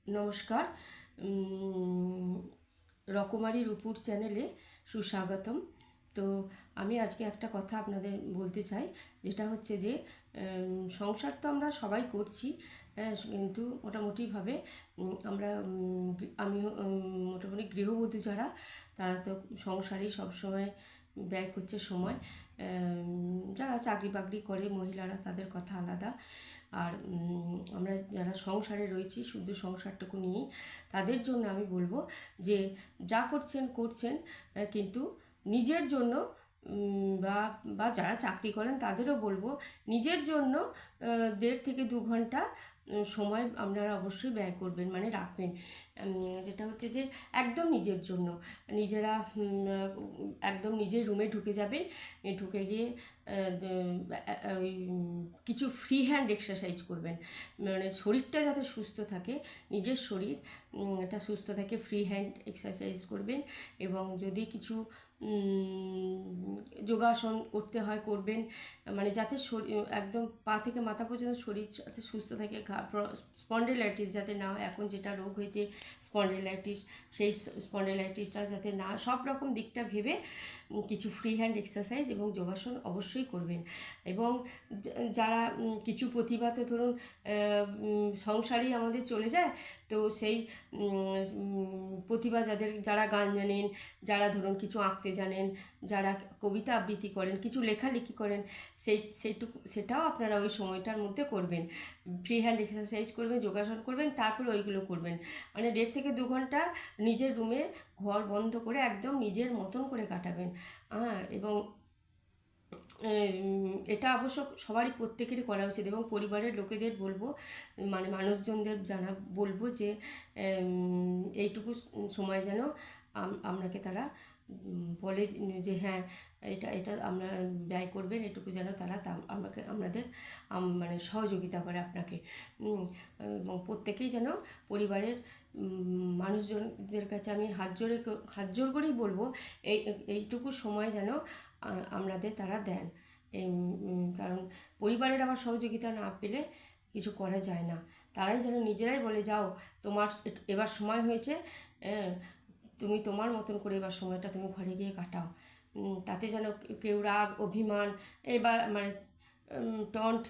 নমস্কার। রকমারি রূপুর চ্যানেলে সুস্বাগতম। তো আমি আজকে একটা কথা আপনাদের বলতে চাই, যেটা হচ্ছে যে সংসার তো আমরা সবাই করছি, কিন্তু মোটামুটিভাবে আমরা আমিও মোটামুটি গৃহবধূ যারা, তারা তো সংসারেই সবসময় ব্যয় করছে সময়। যারা চাকরি বাকরি করে মহিলারা, তাদের কথা আলাদা। আর আমরা যারা সংসারে রয়েছি, শুধু সংসারটুকু নিয়েই, তাদের জন্য আমি বলবো যে যা করছেন করছেন, কিন্তু নিজের জন্য বা বা যারা চাকরি করেন তাদেরও বলবো, নিজের জন্য 1.5 থেকে 2 ঘন্টা সময় আপনারা অবশ্যই ব্যয় করবেন, মানে রাখবেন। যেটা হচ্ছে যে একদম নিজের জন্য, নিজেরা একদম নিজের রুমে ঢুকে যাবেন, ঢুকে গিয়ে ওই কিছু ফ্রি হ্যান্ড এক্সারসাইজ করবেন, মানে শরীরটা যাতে সুস্থ থাকে, নিজের শরীর এটা সুস্থ থাকে, ফ্রি হ্যান্ড এক্সারসাইজ করবেন। এবং যদি কিছু যোগাসন করতে হয় করবেন, মানে যাতে শরীর একদম পা থেকে মাথা পর্যন্ত শরীর যাতে সুস্থ থাকে, স্পন্ডিলাইটিস যাতে না হয়। এখন যেটা রোগ হয়েছে স্পন্ডিলাইটিস, সেই স্পন্ডিলাইটিসটা যাতে না, সব রকম দিকটা ভেবে কিছু ফ্রি হ্যান্ড এক্সারসাইজ এবং যোগাসন অবশ্যই করবেন। এবং যারা কিছু প্রতিভা তো ধরুন সংসারেই আমাদের চলে যায়, তো সেই প্রতিভা যারা গান জানেন, যারা ধরুন কিছু আঁকতে জানেন, যারা কবিতা আবৃত্তি করেন, কিছু লেখালেখি করেন, সেটাও আপনারা ওই সময়টার মধ্যে করবেন। ফ্রি হ্যান্ড এক্সারসাইজ করবেন, যোগাসন করবেন, তারপরে ওইগুলো করবেন। মানে 1.5 থেকে 2 ঘন্টা নিজের রুমে ঘর বন্ধ করে একদম নিজের মতন করে কাটাবেন। এবং এটা অবশ্য সবারই, প্রত্যেকেরই করা উচিত। এবং পরিবারের লোকেদের বলবো, মানে মানুষজনদের বলবো যে এইটুকু সময় যেন আপনাকে তারা বলে যে হ্যাঁ, এটা এটা আমরা ব্যয় করবেন, এটুকু যেন তারা আপনাদের মানে সহযোগিতা করে আপনাকে। এবং প্রত্যেকেই যেন পরিবারের মানুষজনদের কাছে আমি হাত জোর করেই বলবো, এইটুকু সময় যেন আপনাদের তারা দেন। কারণ পরিবারের আবার সহযোগিতা না পেলে কিছু করা যায় না। তারাই যেন নিজেরাই বলে, যাও তোমার এবার সময় হয়েছে, তুমি তোমার মতন করে এবার সময়টা তুমি ঘরে গিয়ে কাটাও। তাতে যেন কেউ রাগ অভিমান এবার মানে টন্ট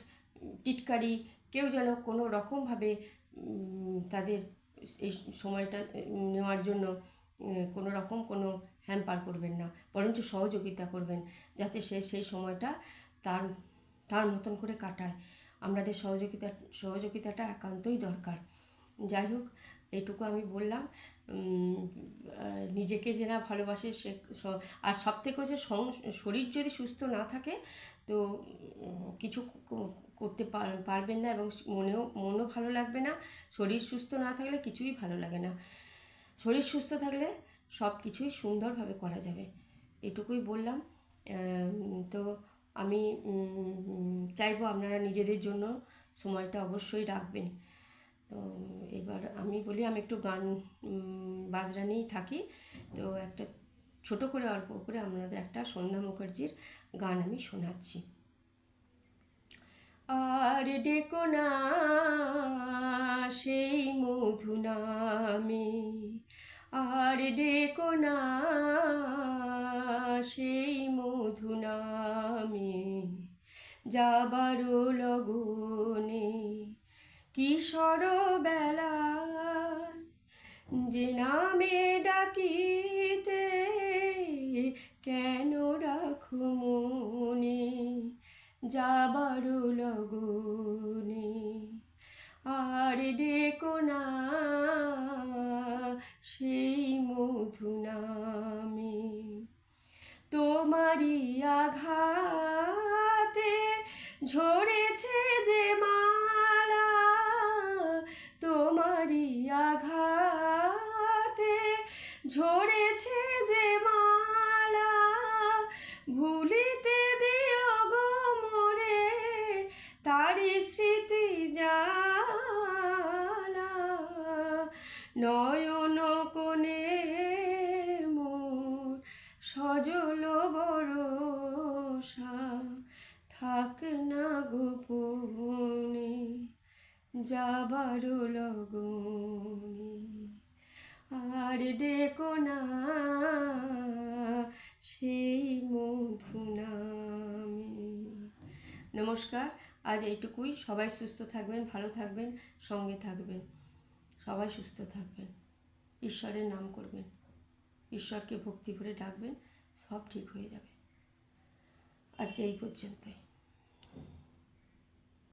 টিটকারি, কেউ যেন কোনো রকমভাবে তাদের এই সময়টা নেওয়ার জন্য কোনো রকম কোনো হ্যাম্পার করবেন না, বরঞ্চ সহযোগিতা করবেন, যাতে সে সেই সময়টা তার তার মতন করে কাটায়। আমাদের সহযোগিতাটা একান্তই দরকার। যাই হোক, এইটুকু আমি বললাম। নিজেকে যে না ভালোবাসে সে, আর সব থেকে হচ্ছে শরীর যদি সুস্থ না থাকে তো কিছু করতে পারবেন না, এবং মনও ভালো লাগবে না। শরীর সুস্থ না থাকলে কিছুই ভালো লাগে না। শরীর সুস্থ থাকলে সব কিছুই সুন্দরভাবে করা যাবে। এটুকুই বললাম। তো আমি চাইবো আপনারা নিজেদের জন্য সময়টা অবশ্যই রাখবেন। তো এবার আমি বলি, আমি একটু গান বাজনা নিয়েই থাকি, তো একটা ছোট করে অল্প করে আপনাদের একটা সন্ধ্যা মুখার্জির গান আমি শোনাচ্ছি। আর ডেকো না সেই মধু নামে, আর ডেকো না সেই মধু নামে, যাবারও লগনে কিশোর বেলায়, যে নামে ডাকিতে কেন রাখো মনে, যাবারও লগনে। আর ডেকো না সেই মধু নামে, তোমারই আঘাতে ঝরেছে যে মালা, তোমারই আঘাতে ঝরেছে যে মালা, ভুলিতে দিও গো মোরে তারি স্মৃতি জালা, নয়ন কোণে মোর সজল বরষা, থাক না গোপনে যাবারও লগনে। আর ডেকো না সেই মধু নামে। নমস্কার, আজ এইটুকুই। সবাই সুস্থ থাকবেন, ভালো থাকবেন, সঙ্গে থাকবেন, সবাই সুস্থ থাকবেন, ঈশ্বরের নাম করবেন, ঈশ্বরকে ভক্তি ভরে ডাকবেন, সব ঠিক হয়ে যাবে। আজকে এই পর্যন্তই।